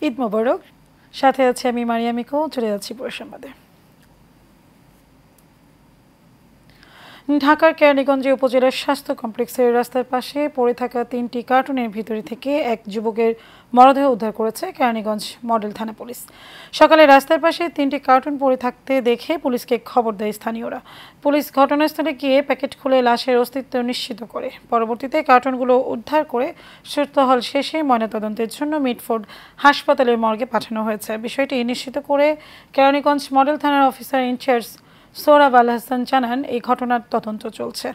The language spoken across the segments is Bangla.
ঈদ মোবারক। সাথে আছে আমি মারিয়ামিকো, চলে যাচ্ছি পুরো সংবাদে। ঢাকার কেরানীগঞ্জে উপজেলার স্বাস্থ্য কমপ্লেক্সের রাস্তার পাশে পড়ে থাকা 3টি কার্টুনের ভিতরে থেকে এক যুবকের মরদেহ উদ্ধার করেছে কেরানীগঞ্জ মডেল থানা পুলিশ। সকালে রাস্তার পাশে 3টি কার্টুন পড়ে থাকতে দেখে পুলিশকে খবর দেয় স্থানীয়রা। পুলিশ ঘটনাস্থলে গিয়ে প্যাকেট খুলে লাশের অস্তিত্ব নিশ্চিত করে। পরবর্তীতে কার্টুনগুলো উদ্ধার করে সুরতহাল শেষে ময়নাতদন্তের জন্য মিটফোর্ড হাসপাতালের মর্গে পাঠানো হয়েছে। বিষয়টি নিশ্চিত করে কেরানীগঞ্জ মডেল থানার অফিসার ইনচার্জ সোহরাব আল হাসান জানান, এই ঘটনার তদন্ত চলছে।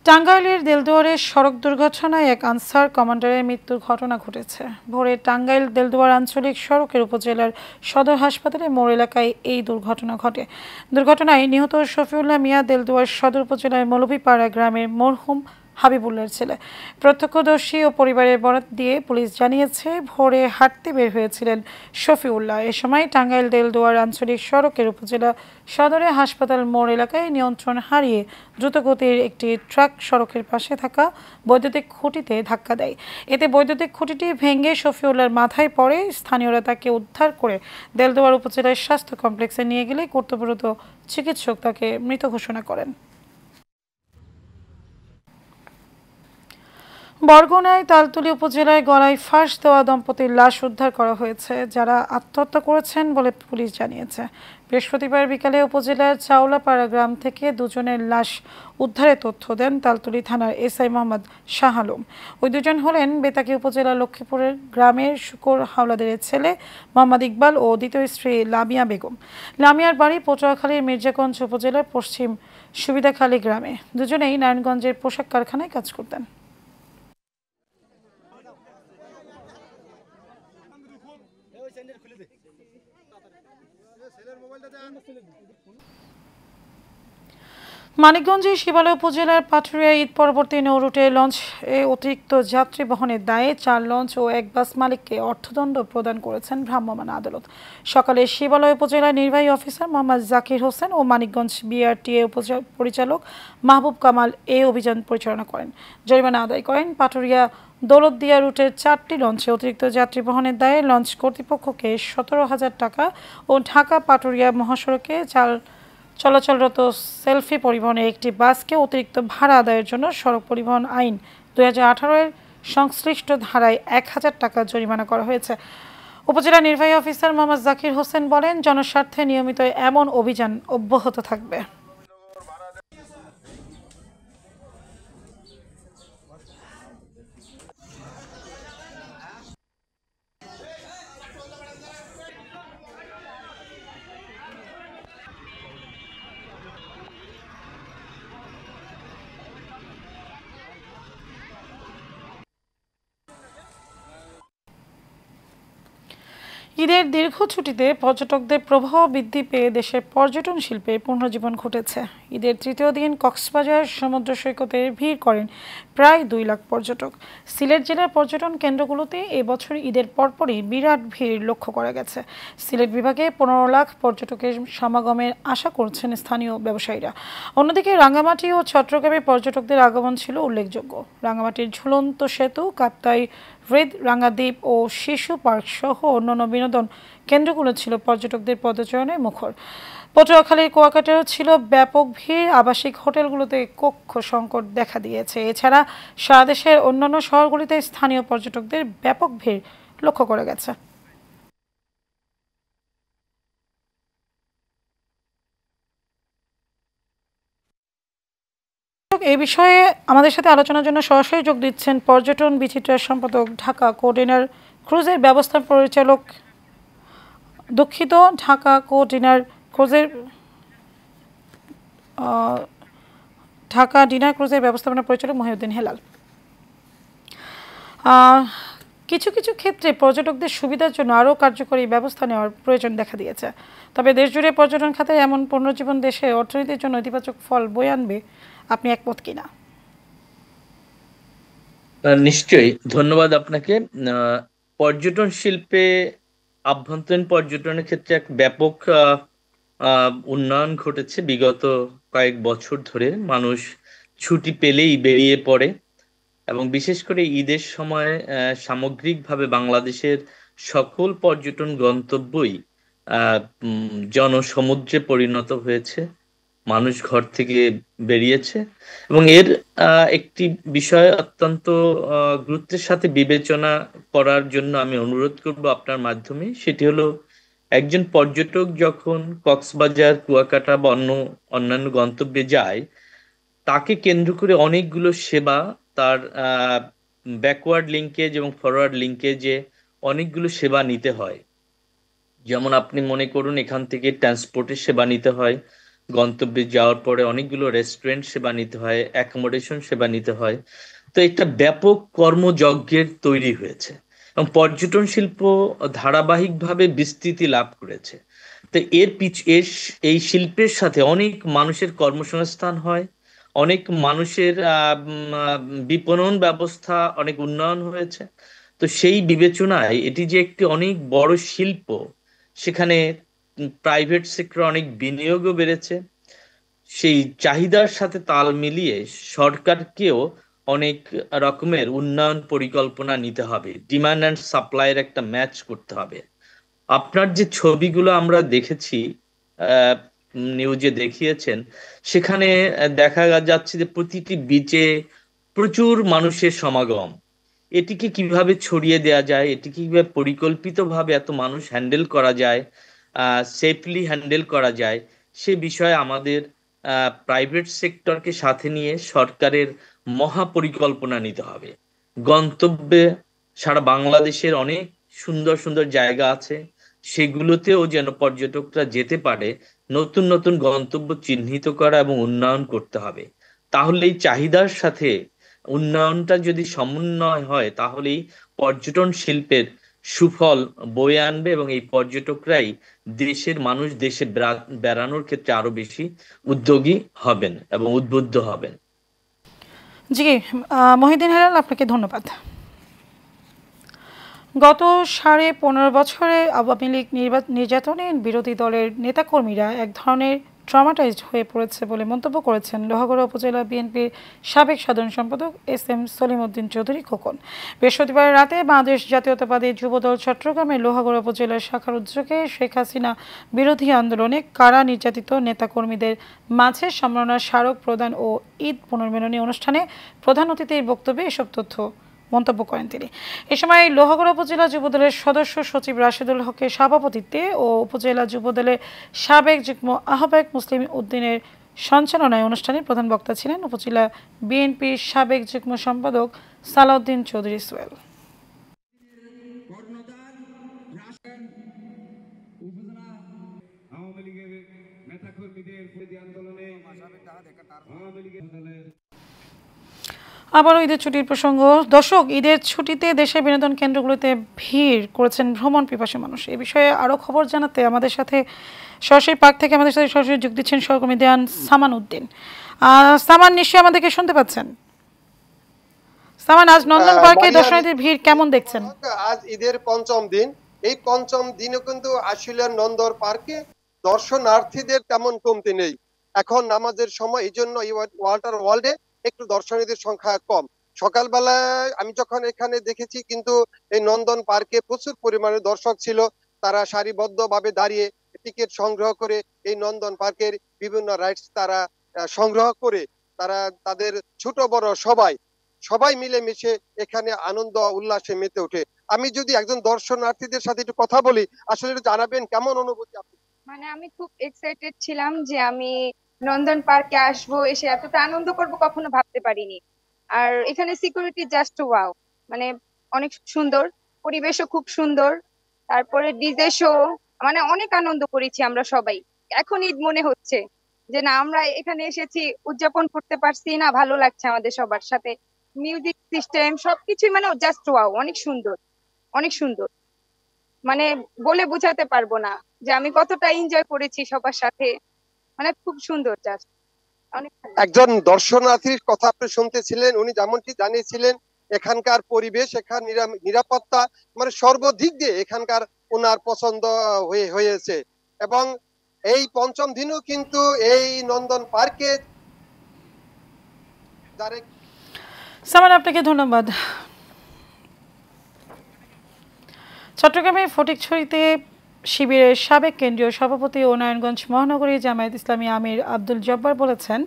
টাঙ্গাইলের দেলদুয়ারে সড়ক দুর্ঘটনায় এক আনসার কমান্ডারের মৃত্যুর ঘটনা ঘটেছে। ভোরে টাঙ্গাইল দেলদুয়ার আঞ্চলিক সড়কের উপজেলার সদর হাসপাতালের মোড় এলাকায় এই দুর্ঘটনা ঘটে। দুর্ঘটনায় নিহত শফিউল্লাহ মিয়া দেলদুয়ার সদর উপজেলার মৌলভীপাড়া গ্রামের মরহুম হাবিবুল্লাহর ছেলে। প্রত্যক্ষদর্শী ও পরিবারের বরাত দিয়ে পুলিশ জানিয়েছে, ভোরে হাঁটতে বের হয়েছিলেন শফিউল্লাহ। এ সময় টাঙ্গাইল দেলদুয়ার আঞ্চলিক সড়কের উপজেলা সদরে হাসপাতাল মোড় এলাকায় নিয়ন্ত্রণ হারিয়ে দ্রুতগতির একটি ট্রাক সড়কের পাশে থাকা বৈদ্যুতিক খুঁটিতে ধাক্কা দেয়। এতে বৈদ্যুতিক খুঁটিটি ভেঙে শফিউল্লাহর মাথায় পড়ে। স্থানীয়রা তাকে উদ্ধার করে দেলদুয়ার উপজেলার স্বাস্থ্য কমপ্লেক্সে নিয়ে গেলে কর্তব্যরত চিকিৎসক তাকে মৃত ঘোষণা করেন। বরগুনায় তালতলী উপজেলায় গলায় ফাঁস দেওয়া দম্পতির লাশ উদ্ধার করা হয়েছে, যারা আত্মহত্যা করেছেন বলে পুলিশ জানিয়েছে। বৃহস্পতিবার বিকালে উপজেলার চাওলাপাড়া গ্রাম থেকে দুজনের লাশ উদ্ধারের তথ্য দেন তালতলী থানার এসআই মোহাম্মদ শাহ আলম। ওই দুজন হলেন বেতাকি উপজেলার লক্ষ্মীপুরের গ্রামের শুকর হাওলাদারের ছেলে মোহাম্মদ ইকবাল ও দ্বিতীয় স্ত্রী লামিয়া বেগম। লামিয়ার বাড়ি পটুয়াখালীর মির্জাগঞ্জ উপজেলার পশ্চিম সুবিধাখালী গ্রামে। দুজনেই নারায়ণগঞ্জের পোশাক কারখানায় কাজ করতেন। মানিকগঞ্জের শিবালয় উপজেলার পাটুরিয়া ঈদ পরবর্তী নৌ রুটে লঞ্চে অতিরিক্ত যাত্রী বহনের দায়ে 4 লঞ্চ ও 1 বাস মালিককে অর্থদণ্ড প্রদান করেছেন ভ্রাম্যমাণ আদালত। সকালে শিবালয় উপজেলার নির্বাহী অফিসার মোহাম্মদ জাকির হোসেন ও মানিকগঞ্জ বিআরটিএ পরিচালক মাহবুব কামাল এই অভিযান পরিচালনা করেন। জরিমানা আদায় করেন। পাটুরিয়া দৌলতদিয়া রুটের 4টি লঞ্চে অতিরিক্ত যাত্রী বহনের দায়ে লঞ্চ কর্তৃপক্ষকে 17,000 টাকা ও ঢাকা পাটুরিয়া মহাসড়কে চলাচলরত সেলফি পরিবহনের একটি বাসকে অতিরিক্ত ভাড়া আদায়ের জন্য সড়ক পরিবহন আইন 2018-এর সংশ্লিষ্ট ধারায় 1,000 টাকা জরিমানা করা হয়েছে। উপজেলা নির্বাহী অফিসার মোহাম্মদ জাকির হোসেন বলেন, জনস্বার্থে নিয়মিত এমন অভিযান অব্যাহত থাকবে। ঈদের দীর্ঘ ছুটিতে পর্যটকদের প্রবাহ বৃদ্ধি পেয়ে দেশের পর্যটন শিল্পে পুনর্জীবন ঘটেছে। ঈদের তৃতীয় দিন কক্সবাজার সমুদ্র সৈকতে ভিড় করেন প্রায় 2 লাখ পর্যটক। সিলেট জেলার পর্যটন কেন্দ্রগুলোতে এবছর ঈদের পরপরই বিরাট ভিড় লক্ষ্য করা গেছে। সিলেট বিভাগে 15 লাখ পর্যটকের সমাগমের আশা করছেন স্থানীয় ব্যবসায়ীরা। অন্যদিকে রাঙ্গামাটি ও চট্টগ্রামে পর্যটকদের আগমন ছিল উল্লেখযোগ্য। রাঙ্গামাটির ঝুলন্ত সেতু, কাপ্তাই হ্রদ, রাঙ্গাদ্বীপ ও শিশু পার্ক সহ অন্যান্য বিনোদন কেন্দ্রগুলো ছিল পর্যটকদের পদচারণে মুখর। পটুয়াখালীর কুয়াকাটায়ও ছিল ব্যাপক ভিড়। আবাসিক হোটেলগুলোতে কক্ষ সংকট দেখা দিয়েছে। এছাড়া সারা দেশের অন্যান্য শহরগুলিতে স্থানীয় পর্যটকদের ব্যাপক ভিড় লক্ষ্য করা গেছে। এই বিষয়ে আমাদের সাথে আলোচনার জন্য সরাসরি যোগ দিচ্ছেন পর্যটন বিচিত্রার সম্পাদক, ঢাকা কোডিনার ক্রুজের ব্যবস্থা পরিচালক, দুঃখিত, ঢাকা কোডিনার ক্রুজের ঢাকা ডিনার ক্রুজের ব্যবস্থাপনা পরিচালক মহিউদ্দিন হেলাল। কিছু কিছু ক্ষেত্রে পর্যটকদের সুবিধার জন্য আরও কার্যকরী ব্যবস্থা নেওয়ার প্রয়োজন দেখা দিয়েছে। তবে দেশজুড়ে পর্যটন খাতের এমন পুনর্জীবন দেশে অর্থনীতির জন্য ইতিবাচক ফল বয়ে আনবে। আপনি একমত কিনা? নিশ্চয়ই, ধন্যবাদ আপনাকে। পর্যটন শিল্পে আভ্যন্তরীণ পর্যটনের ক্ষেত্রে এক ব্যাপক উন্নয়ন ঘটেছে বিগত কয়েক বছর ধরে। মানুষ ছুটি পেলেই বেরিয়ে পড়ে এবং বিশেষ করে ঈদের সময় সামগ্রিকভাবে বাংলাদেশের সকল পর্যটন গন্তব্যই জনসমুদ্রে পরিণত হয়েছে। মানুষ ঘর থেকে বেরিয়েছে এবং এর একটি বিষয় অত্যন্ত গুরুত্বের সাথে বিবেচনা করার জন্য আমি অনুরোধ করব আপনার মাধ্যমে। সেটি হলো, একজন পর্যটক যখন কক্সবাজার, কুয়াকাটা বা অন্যান্য গন্তব্যে যায়, তাকে কেন্দ্র করে অনেকগুলো সেবা, তার ব্যাকওয়ার্ড লিঙ্কেজ এবং ফরওয়ার্ড লিঙ্কেজে অনেকগুলো সেবা নিতে হয়। যেমন আপনি মনে করুন, এখান থেকে ট্রান্সপোর্টের সেবা নিতে হয়, গন্তব্যে যাওয়ার পরে অনেকগুলো রেস্টুরেন্ট সেবা নিতে হয়, অ্যাকোমোডেশন সেবা নিতে হয়। তো একটা ব্যাপক কর্মযজ্ঞের তৈরি হয়েছে এবং পর্যটন শিল্প ধারাবাহিকভাবে বিস্তৃতি লাভ করেছে। তো এই শিল্পের সাথে অনেক মানুষের কর্মসংস্থান হয়, অনেক মানুষের বিপণন ব্যবস্থা অনেক উন্নয়ন হয়েছে। তো সেই বিবেচনায় এটি যে একটি অনেক বড় শিল্প, সেখানে প্রাইভেট সেক্টর অনেক বিনিয়োগও বেড়েছে। সেই চাহিদার সাথে তাল মিলিয়ে সরকারকেও অনেক রকমের উন্নয়ন পরিকল্পনা নিতে হবে, ডিমান্ড অ্যান্ড সাপ্লাইয়ের একটা ম্যাচ করতে হবে। আপনার যে ছবিগুলো আমরা দেখেছি, আহ, নিউজে দেখিয়েছেন, সেখানে দেখা যাচ্ছে যে প্রতিটি বিচে প্রচুর মানুষের সমাগম। এটিকে কিভাবে ছড়িয়ে দেওয়া যায়, এটিকে কিভাবে পরিকল্পিতভাবে এত মানুষ হ্যান্ডেল করা যায়, সেফলি হ্যান্ডেল করা যায়, সে বিষয়ে আমাদের প্রাইভেট সেক্টরকে সাথে নিয়ে সরকারের মহা পরিকল্পনা নিতে হবে। গন্তব্যে সারা বাংলাদেশের অনেক সুন্দর সুন্দর জায়গা আছে, সেগুলোতেও যেন পর্যটকরা যেতে পারে। নতুন নতুন গন্তব্য চিহ্নিত করা এবং উন্নয়ন করতে হবে। তাহলে এই চাহিদার সাথে উন্নয়নটা যদি সমন্বয় হয়, তাহলেই পর্যটন শিল্পের সুফল বয়ে আনবে এবং এই পর্যটকরাই দেশের মানুষ দেশে বেড়ানোর ক্ষেত্রে আরো বেশি উদ্যোগী হবেন এবং উদ্বুদ্ধ হবেন। জি, মহিউদ্দিন হেলাল, আপনাকে ধন্যবাদ। গত 15.5 বছরে আওয়ামী লীগ নির্যাতনে বিরোধী দলের নেতাকর্মীরা এক ধরনের ট্রমাটাইজড হয়ে পড়েছে বলে মন্তব্য করেছেন লোহাগড়া উপজেলা বিএনপির সাবেক সাধারণ সম্পাদক SM সলিমউদ্দিন চৌধুরী খোকন। বৃহস্পতিবার রাতে বাংলাদেশ জাতীয়তাবাদী যুবদল চট্টগ্রামের লোহাগড়া উপজেলার শাখার উদ্যোগে শেখ হাসিনা বিরোধী আন্দোলনে কারা নির্যাতিত নেতাকর্মীদের মাঝে সম্মাননা স্মারক প্রদান ও ঈদ পুনর্মিলনী অনুষ্ঠানে প্রধান অতিথির বক্তব্যে এসব তথ্য মন্তব্য করেন তিনি। এ সময় লোহাগড়া উপজেলা যুবদলের সদস্য সচিব রাশেদুল হকের সভাপতিত্বে ও উপজেলা যুবদলের সাবেক যুগ্ম আহ্বায়ক মুসলিম উদ্দিনের সঞ্চালনায় অনুষ্ঠানে প্রধান বক্তা ছিলেন উপজেলা বিএনপির সাবেক যুগ্ম সম্পাদক সালাউদ্দিন চৌধুরী সোহেল। আবারও ঈদের ছুটির প্রসঙ্গ। দর্শক, ঈদের ছুটিতে দেশের বিনোদন কেন্দ্রগুলোতে ভিড় করেছেন ভ্রমণ পিপাসী মানুষ। এ বিষয়ে আরও খবর জানাতে আমাদের সাথে সরাসরি পার্ক থেকে আমাদের সাথে সরাসরি যোগ দিচ্ছেন সহকর্মী দেওয়ান সামান উদ্দিন। সামান, নিশ্চয়ই আমাদেরকে শুনতে পাচ্ছেন? সামান, আজ নন্দন পার্কে দর্শনার্থীর ভিড় কেমন দেখছেন? আজ ঈদের পঞ্চম দিন। এই পঞ্চম দিনে কিন্তু আসলে নন্দন পার্কে দর্শনার্থীদের তেমন কমতি নেই। এখন নামাজের সময়, এই জন্য এই ওয়াটার ওয়ার্ল্ডে একটু দর্শনার্থীদের সংখ্যা কম। সকালবেলায় আমি যখন এখানে দেখেছি, কিন্তু এই নন্দন পার্কে প্রচুর পরিমাণে দর্শক ছিল। তারা সারিবদ্ধভাবে দাঁড়িয়ে টিকিট সংগ্রহ করে এই নন্দন পার্কের বিভিন্ন রাইডস তারা সংগ্রহ করে তারা তাদের ছোট বড় সবাই মিলেমিশে এখানে আনন্দ উল্লাসে মেতে ওঠে। আমি যদি একজন দর্শনার্থীদের সাথে একটু কথা বলি, আসলে একটু জানাবেন কেমন অনুভূতি আপনি? মানে আমি খুব এক্সাইটেড ছিলাম যে আমি নন্দন পার্কে আসবো, এসে এতটা আনন্দ করব কখনো ভাবতে পারিনি। আর এখানে সিকিউরিটি জাস্ট ওয়াও, মানে অনেক সুন্দর, পরিবেশও খুব সুন্দর। তারপরে ডিজে শো, মানে অনেক আনন্দ করেছি আমরা সবাই। এখন ঈদ মনে হচ্ছে যে না, আমরা এখানে এসেছি, উদযাপন করতে পারছি, না ভালো লাগছে আমাদের সবার সাথে। মিউজিক সিস্টেম সবকিছুই মানে জাস্ট ওয়াও, অনেক সুন্দর, অনেক সুন্দর। মানে বলে বোঝাতে পারবো না যে আমি কতটা এনজয় করেছি সবার সাথে। মানে খুব সুন্দর, জাস্ট অনেক। একজন দর্শনার্থীর কথা আপনি শুনতেছিলেন, উনি যেমনটি জানিয়েছিলেন এখানকার পরিবেশ, এখান নিরাপত্তা, মানে সর্বদিক দিয়ে এখানকার ওনার পছন্দ হয়েছে। এবং এই পঞ্চম দিনও কিন্তু এই নন্দন পার্কে যারা সামান আপনাকে ধন্যবাদ। চট্টগ্রামের ফটিকছড়িতে শিবিরের সাবেক কেন্দ্রীয় সভাপতি ও নারায়ণগঞ্জ মহানগরী জামায়াত ইসলামী আমির আব্দুল জব্বার বলেছেন,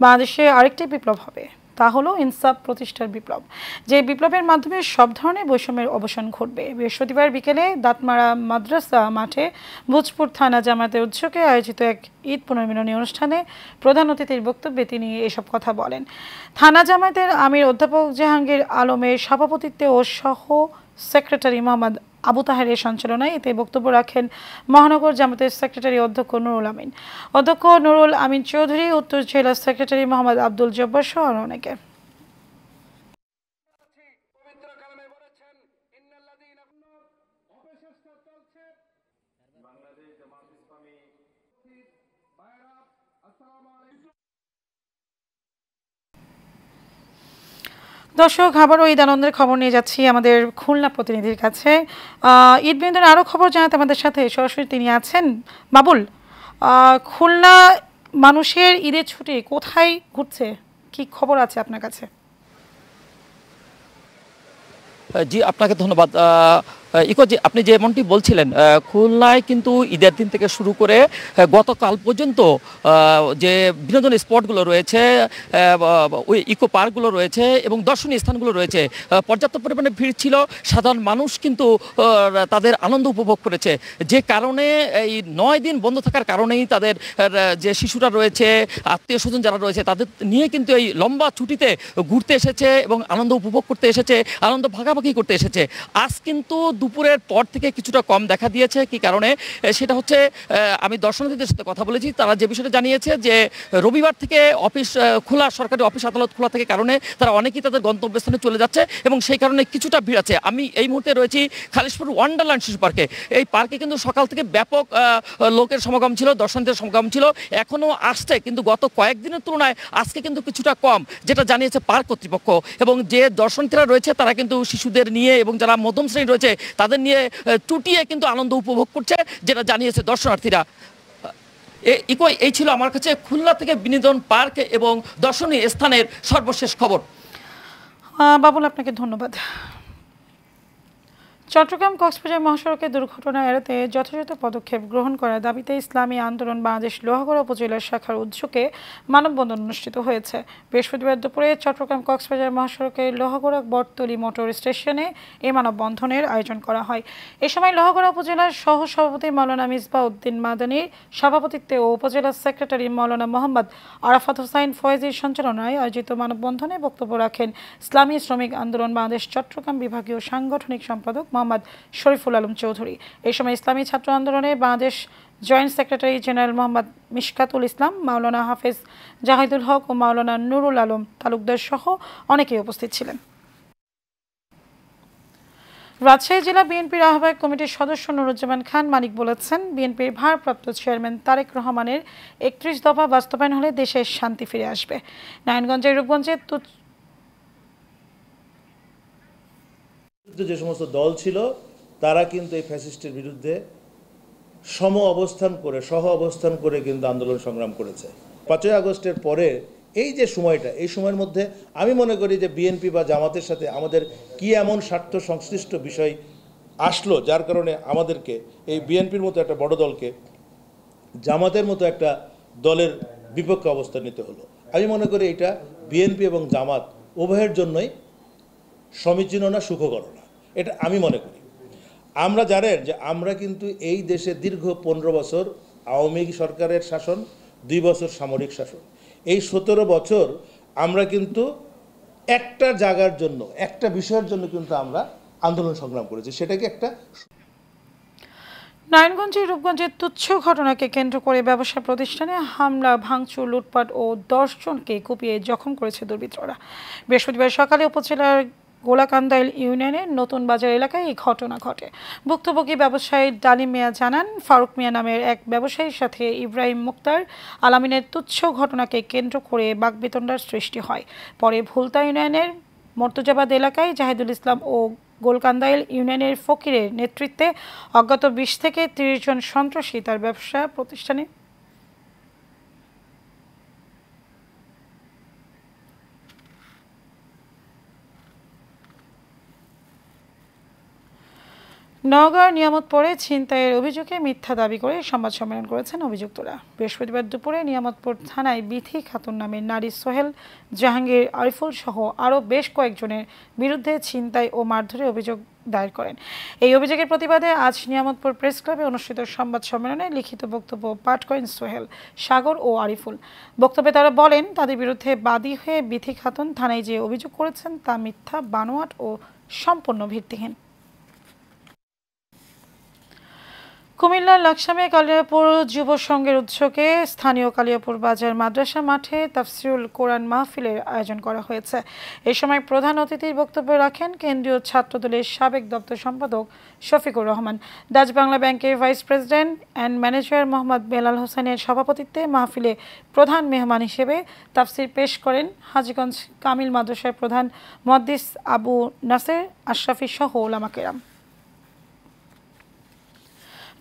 বাংলাদেশে আরেকটি বিপ্লব হবে, তা হলো ইনসাফ প্রতিষ্ঠার বিপ্লব, যে বিপ্লবের মাধ্যমে সব ধরনের বৈষম্যের অবসান ঘটবে। বৃহস্পতিবার বিকেলে দাঁতমারা মাদ্রাসা মাঠে ভোজপুর থানা জামায়াতের উদ্যোগে আয়োজিত এক ঈদ পুনর্মিলনী অনুষ্ঠানে প্রধান অতিথির বক্তব্যে তিনি এসব কথা বলেন। থানা জামায়াতের আমির অধ্যাপক জাহাঙ্গীর আলমের সভাপতিত্বে ও সহ সেক্রেটারি মোহাম্মদ আবু তাহেরের সঞ্চালনায় এতে বক্তব্য রাখেন মহানগর জামাতের সেক্রেটারি অধ্যক্ষ নুরুল আমিন, অধ্যক্ষ নুরুল আমিন চৌধুরী, উত্তর জেলা সেক্রেটারি মোহাম্মদ আব্দুল জব্বার সহ আরো অনেকে। দর্শক, আবারও ঈদ আনন্দের খবর নিয়ে যাচ্ছি আমাদের খুলনা প্রতিনিধির কাছে। ঈদ বিনোদনের আরও খবর জানাতে আমাদের সাথে সরাসরি তিনি আছেন বাবুল। খুলনা মানুষের ঈদের ছুটি কোথায় ঘুরছে, কি খবর আছে আপনার কাছে? জি, আপনাকে ধন্যবাদ। ইকো, যে আপনি যেমনটি বলছিলেন, খুলনায় কিন্তু ঈদের দিন থেকে শুরু করে গতকাল পর্যন্ত যে বিনোদন স্পটগুলো রয়েছে, ওই ইকো পার্কগুলো রয়েছে এবং দর্শনীয় স্থানগুলো রয়েছে, পর্যাপ্ত পরিমাণে ভিড় ছিল। সাধারণ মানুষ কিন্তু তাদের আনন্দ উপভোগ করেছে, যে কারণে এই 9 দিন বন্ধ থাকার কারণেই তাদের যে শিশুরা রয়েছে, আত্মীয় স্বজন যারা রয়েছে, তাদের নিয়ে কিন্তু এই লম্বা ছুটিতে ঘুরতে এসেছে এবং আনন্দ উপভোগ করতে এসেছে, আনন্দ ভাগাভাগি করতে এসেছে। আজ কিন্তু দুপুরের পর থেকে কিছুটা কম দেখা দিয়েছে। কি কারণে, সেটা হচ্ছে আমি দর্শনার্থীদের সাথে কথা বলেছি, তারা যে বিষয়টা জানিয়েছে যে রবিবার থেকে অফিস খোলা, সরকারি অফিস আদালত খোলা থেকে কারণে তারা অনেকেই তাদের গন্তব্যস্থানে চলে যাচ্ছে এবং সেই কারণে কিছুটা ভিড় আছে। আমি এই মুহূর্তে রয়েছি খালিশপুর ওয়ান্ডারল্যান্ড শিশু পার্কে। এই পার্কে কিন্তু সকাল থেকে ব্যাপক লোকের সমাগম ছিল, দর্শনার্থীদের সমাগম ছিল, এখনও আসছে, কিন্তু গত কয়েকদিনের তুলনায় আজকে কিন্তু কিছুটা কম, যেটা জানিয়েছে পার্ক কর্তৃপক্ষ। এবং যে দর্শনার্থীরা রয়েছে তারা কিন্তু শিশুদের নিয়ে এবং যারা মধ্যম শ্রেণী রয়েছে তাদের নিয়ে চুটিয়ে কিন্তু আনন্দ উপভোগ করছে, যেটা জানিয়েছে দর্শনার্থীরা। এই ছিল আমার কাছে খুলনা থেকে বিনোদন পার্ক এবং দর্শনীয় স্থানের সর্বশেষ খবর। বাবুল, আপনাকে ধন্যবাদ। চট্টগ্রাম কক্সবাজার মহাসড়কে দুর্ঘটনা এড়াতে যথাযথ পদক্ষেপ গ্রহণ করার দাবিতে ইসলামী আন্দোলন বাংলাদেশ লোহাগড়া উপজেলা শাখার উদ্যোগে মানববন্ধন অনুষ্ঠিত হয়েছে। বৃহস্পতিবার দুপুরে চট্টগ্রাম কক্সবাজার মহাসড়কের লোহাগড়া বটতলী মোটর স্টেশনে এই মানববন্ধনের আয়োজন করা হয়। এ সময় লোহাগড়া উপজেলার সহ সভাপতি মাওলানা মিসবাহ উদ্দিন মাদানীর সভাপতিত্বে ও উপজেলা সেক্রেটারি মাওলানা মোহাম্মদ আরাফাত হোসাইন ফয়েজির সঞ্চালনায় আয়োজিত মানববন্ধনে বক্তব্য রাখেন ইসলামী শ্রমিক আন্দোলন বাংলাদেশ চট্টগ্রাম বিভাগীয় সাংগঠনিক সম্পাদক মোহাম্মদ শরীফুল আলম চৌধুরী। এই সময় ইসলামী ছাত্র আন্দোলনে Bangladesh joint secretary general Mohammad Mishkatul Islam, Maulana Hafez Zahidul হক ও মাওলানা নুরুল আলম তালুকদার সহ অনেকেই উপস্থিত ছিলেন। রাজশাহী জেলা বিএনপির আহ্বায়ক কমিটির সদস্য নুরুজ্জামান খান মানিক বলেছেন, বিএনপির ভারপ্রাপ্ত চেয়ারম্যান তারেক রহমানের 31 দফা বাস্তবায়ন হলে দেশে শান্তি ফিরে আসবে। নারায়ণগঞ্জের রূপগঞ্জে যে সমস্ত দল ছিল তারা কিন্তু এই ফ্যাসিস্টের বিরুদ্ধে সহ অবস্থান করে কিন্তু আন্দোলন সংগ্রাম করেছে। 5ই আগস্টের পরে এই যে সময়টা, এই সময়ের মধ্যে আমি মনে করি যে বিএনপি বা জামাতের সাথে আমাদের কি এমন স্বার্থ সংশ্লিষ্ট বিষয় আসলো যার কারণে আমাদেরকে এই বিএনপির মতো একটা বড় দলকে জামাতের মতো একটা দলের বিপক্ষে অবস্থান নিতে হলো। আমি মনে করি এটা বিএনপি এবং জামাত উভয়ের জন্যই সমীচীন না, সুখকর না, এটা আমি মনে করি। আমরা জানেন যে আমরা কিন্তু এই দেশে দীর্ঘ 15 বছর আওয়ামী সরকারের শাসন, 2 বছর সামরিক শাসন, এই 17 বছর আমরা কিন্তু একটা জায়গার জন্য, একটা বিষয়ের জন্য কিন্তু আমরা আন্দোলন সংগ্রাম করেছি, সেটাকে একটা নারায়ণগঞ্জের রূপগঞ্জের তুচ্ছ ঘটনাকে কেন্দ্র করে ব্যবসা প্রতিষ্ঠানে হামলা, ভাঙচুর, লুটপাট ও 10 জনকে কুপিয়ে জখম করেছে দুর্বৃত্তরা। বৃহস্পতিবার সকালে উপজেলার গোলাকান্দাইল ইউনিয়নের নতুন বাজার এলাকায় এই ঘটনা ঘটে। ভুক্তভোগী ব্যবসায়ী ডালিম মিয়া জানান, ফারুক মিয়া নামের এক ব্যবসায়ীর সাথে ইব্রাহিম মুক্তার আলামিনের তুচ্ছ ঘটনাকে কেন্দ্র করে বাকবিতণ্ডার সৃষ্টি হয়। পরে ভুলতা ইউনিয়নের মর্তুজাবাদ এলাকায় জাহিদুল ইসলাম ও গোলকান্দাইল ইউনিয়নের ফকিরের নেতৃত্বে অজ্ঞাত 20 থেকে 30 জন সন্ত্রাসী তার ব্যবসা প্রতিষ্ঠানে নওগাঁর নিয়ামতপুরে ছিনতাইয়ের অভিযোগে মিথ্যা দাবি করে সংবাদ সম্মেলন করেছেন অভিযুক্তরা। বৃহস্পতিবার দুপুরে নিয়ামতপুর থানায় বিথি খাতুন নামের নারী সোহেল, জাহাঙ্গীর, আরিফুল সহ আরও বেশ কয়েকজনের বিরুদ্ধে ছিনতাই ও মারধরের অভিযোগ দায়ের করেন। এই অভিযোগের প্রতিবাদে আজ নিয়ামতপুর প্রেস ক্লাবে অনুষ্ঠিত সংবাদ সম্মেলনে লিখিত বক্তব্য পাঠ করেন সোহেল, সাগর ও আরিফুল। বক্তব্যে তারা বলেন, তাদের বিরুদ্ধে বাদী হয়ে বিথি খাতুন থানায় যে অভিযোগ করেছেন তা মিথ্যা, বানোয়াট ও সম্পূর্ণ ভিত্তিহীন। কুমিল্লার লাকসামে কালিয়াপুর যুব সংঘের উদ্যোগে স্থানীয় কালিয়াপুর বাজার মাদ্রাসা মাঠে তাফসিরুল কোরআন মাহফিলের আয়োজন করা হয়েছে। এই সময় প্রধান অতিথির বক্তব্য রাখেন কেন্দ্রীয় ছাত্রদলের সাবেক দপ্তর সম্পাদক শফিকুর রহমান। ডাচ বাংলা ব্যাংকের vice president and manager Mohammad Belal হোসেনের সভাপতিত্বে মাহফিলে প্রধান মেহমান হিসেবে তাফসির পেশ করেন হাজীগঞ্জ কামিল মাদ্রাসার প্রধান মুহাদ্দিস আবু নাসের আশরাফি সহ উলামা কেরাম।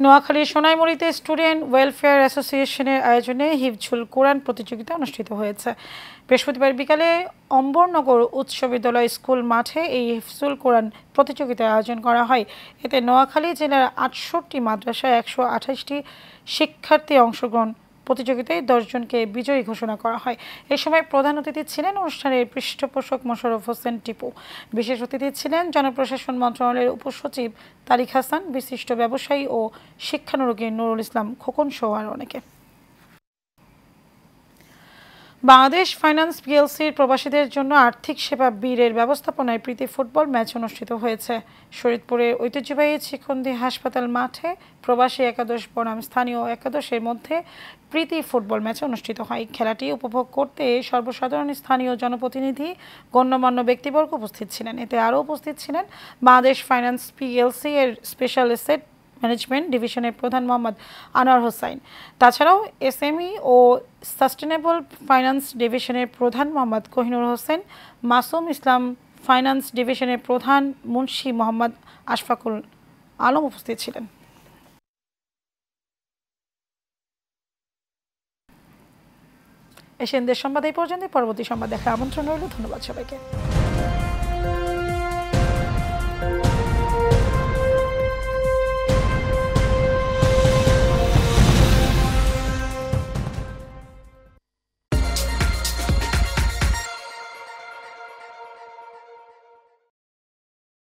নোয়াখালীর সোনাইমুড়িতে স্টুডেন্ট ওয়েলফেয়ার অ্যাসোসিয়েশনের আয়োজনে হিফজুল কোরআন প্রতিযোগিতা অনুষ্ঠিত হয়েছে। বৃহস্পতিবার বিকালে অম্বরনগর উচ্চ বিদ্যালয় স্কুল মাঠে এই হিফজুল কোরআন প্রতিযোগিতার আয়োজন করা হয়। এতে নোয়াখালী জেলার 68টি মাদ্রাসায় 128টি শিক্ষার্থী অংশগ্রহণ। প্রতিযোগিতায় 10 জনকে বিজয়ী ঘোষণা করা হয়। এ সময় প্রধান অতিথি ছিলেন অনুষ্ঠানের পৃষ্ঠপোষক মোশাররফ হোসেন টিপু। বিশেষ অতিথি ছিলেন জনপ্রশাসন মন্ত্রণালয়ের উপসচিব তারিক হাসান, বিশিষ্ট ব্যবসায়ী ও শিক্ষানুরাগী নুরুল ইসলাম খোকন সহ আরও অনেকে। বাংলাদেশ ফাইন্যান্স পিএলসির প্রবাসীদের জন্য আর্থিক সেবা বীরের ব্যবস্থাপনায় প্রীতি ফুটবল ম্যাচ অনুষ্ঠিত হয়েছে। শরীয়তপুরের ঐতিহ্যবাহী চিকন্দি হাসপাতাল মাঠে প্রবাসী একাদশ বনাম স্থানীয় একাদশের মধ্যে প্রীতি ফুটবল ম্যাচ অনুষ্ঠিত হয়। খেলাটি উপভোগ করতে সর্বসাধারণ স্থানীয় জনপ্রতিনিধি, গণ্যমান্য ব্যক্তিবর্গ উপস্থিত ছিলেন। এতে আরও উপস্থিত ছিলেন বাংলাদেশ ফাইন্যান্স পিএলসি এর স্পেশাল এসেট ম্যানেজমেন্ট ডিভিশনের প্রধান মোহাম্মদ আনোয়ার হোসাইন। তাছাড়াও এসএমই ও সাস্টেনেবল ফাইন্যান্স ডিভিশনের প্রধান মোহাম্মদ কোহিনুর হোসেন, মাসুম ইসলাম ফাইন্যান্স ডিভিশনের প্রধান মুন্সি মোহাম্মদ আশফাকুল আলম উপস্থিত ছিলেন। এশিয়ান দেশ সংবাদ এই পর্যন্ত। পরবর্তী সংবাদ দেখার আমন্ত্রণ রইল। ধন্যবাদ সবাইকে।